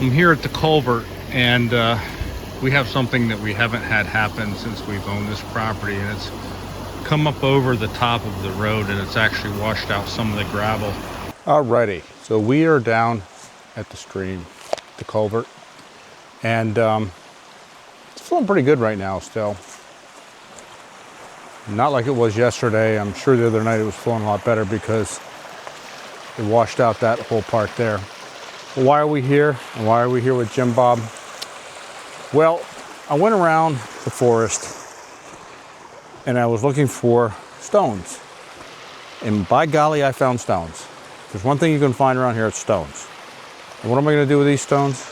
I'm here at the culvert, and we have something that we haven't had happen since we've owned this property, and it's come up over the top of the road, and it's actually washed out some of the gravel. Alrighty, so we are down at the stream, the culvert, and it's feeling pretty good right now still. Not like it was yesterday. I'm sure the other night it was flowing a lot better because it washed out that whole part there. Well, why are we here? And why are we here with JimBob? Well, I went around the forest and I was looking for stones. And by golly, I found stones. If there's one thing you can find around here, it's stones. And what am I going to do with these stones?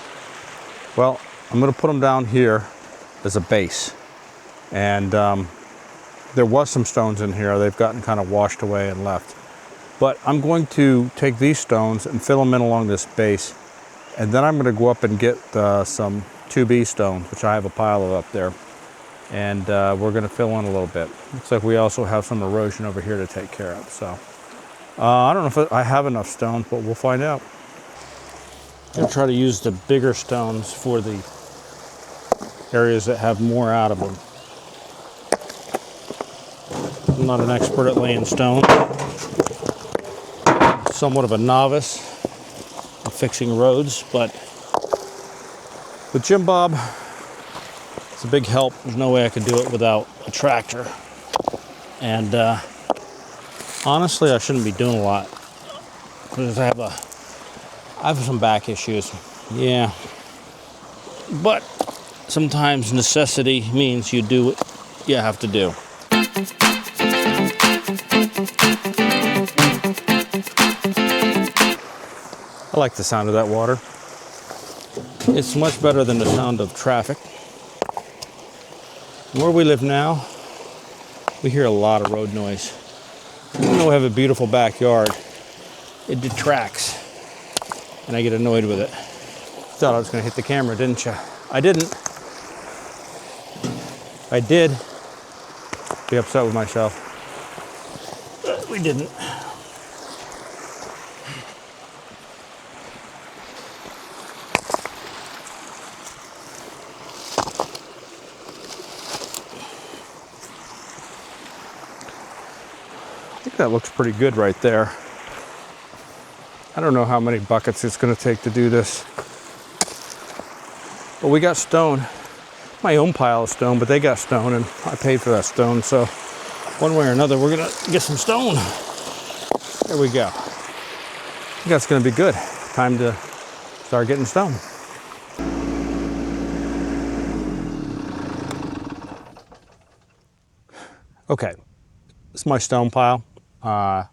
Well, I'm going to put them down here as a base. And there was some stones in here. They've gotten kind of washed away and left. But I'm going to take these stones and fill them in along this base. And then I'm going to go up and get some 2B stones, which I have a pile of up there. And we're going to fill in a little bit. Looks like we also have some erosion over here to take care of. So I don't know if I have enough stones, but we'll find out. I'm going to try to use the bigger stones for the areas that have more out of them. I'm not an expert at laying stone. Somewhat of a novice at fixing roads, but with JimBob, it's a big help. There's no way I could do it without a tractor. And honestly, I shouldn't be doing a lot because I have some back issues. Yeah. But sometimes necessity means you do what you have to do. I like the sound of that water. It's much better than the sound of traffic. Where we live now, we hear a lot of road noise. Even though we have a beautiful backyard, it detracts, and I get annoyed with it. Thought I was going to hit the camera, didn't you? I didn't. I did. Be upset with myself. But we didn't. I think that looks pretty good right there. I don't know how many buckets it's going to take to do this. But we got stone. My own pile of stone, but they got stone and I paid for that stone. So one way or another, we're going to get some stone. There we go. I think that's going to be good. Time to start getting stone. Okay, this is my stone pile. I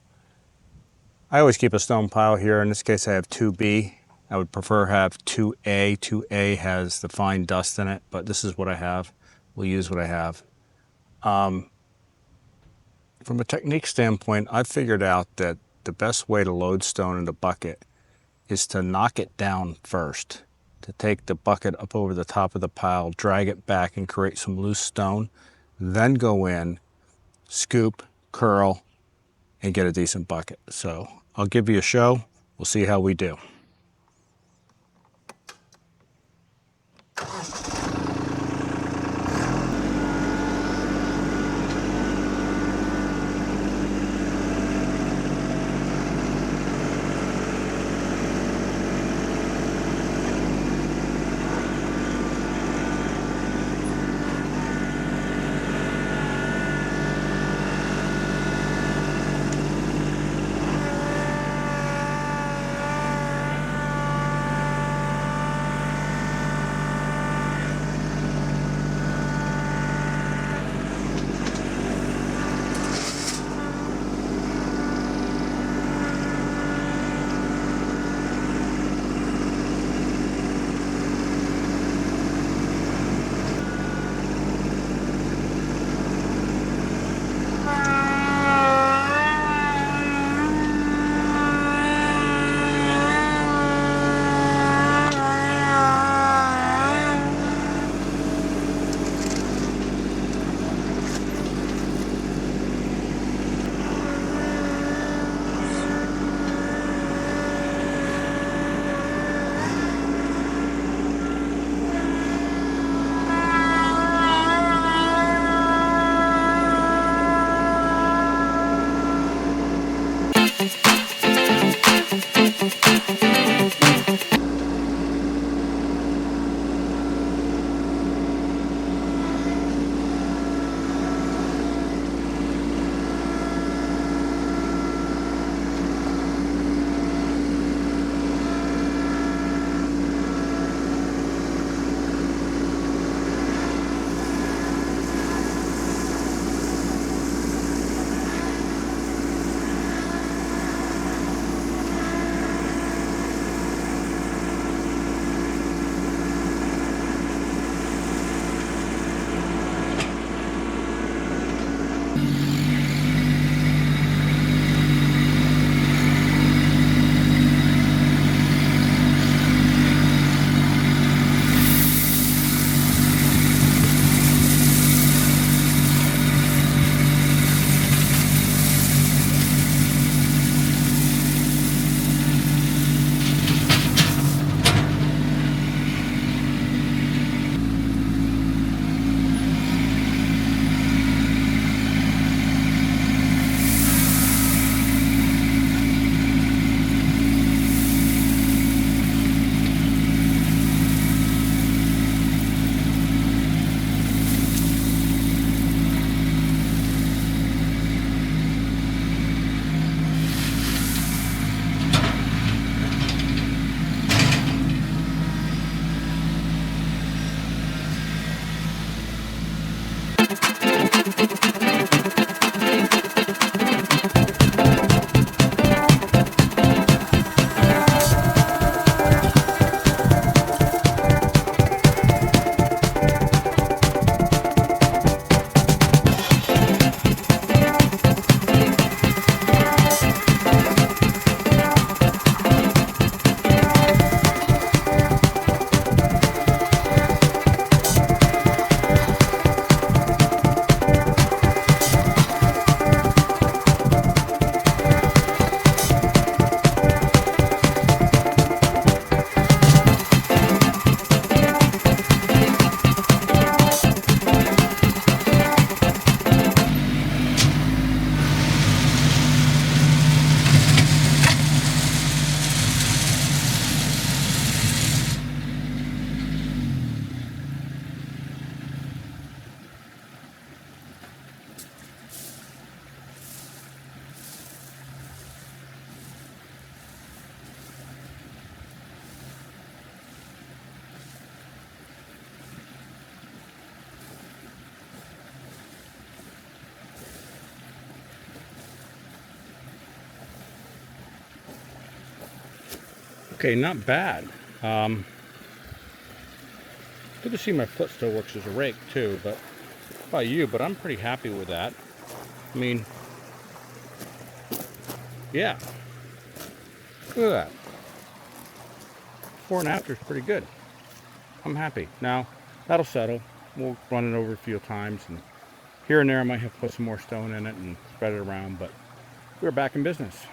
always keep a stone pile here. In this case, I have 2B. I would prefer have 2A. 2A has the fine dust in it, but this is what I have. We'll use what I have. From a technique standpoint, I've figured out that the best way to load stone in the bucket is to knock it down first. To take the bucket up over the top of the pile, drag it back and create some loose stone, then go in, scoop, curl, and get a decent bucket. So I'll give you a show. We'll see how we do. Okay, not bad. Good to see my foot still works as a rake too, but how about you? But I'm pretty happy with that. I mean, yeah, look at that. Before and after is pretty good. I'm happy. Now, that'll settle. We'll run it over a few times, and here and there I might have to put some more stone in it and spread it around, but we're back in business.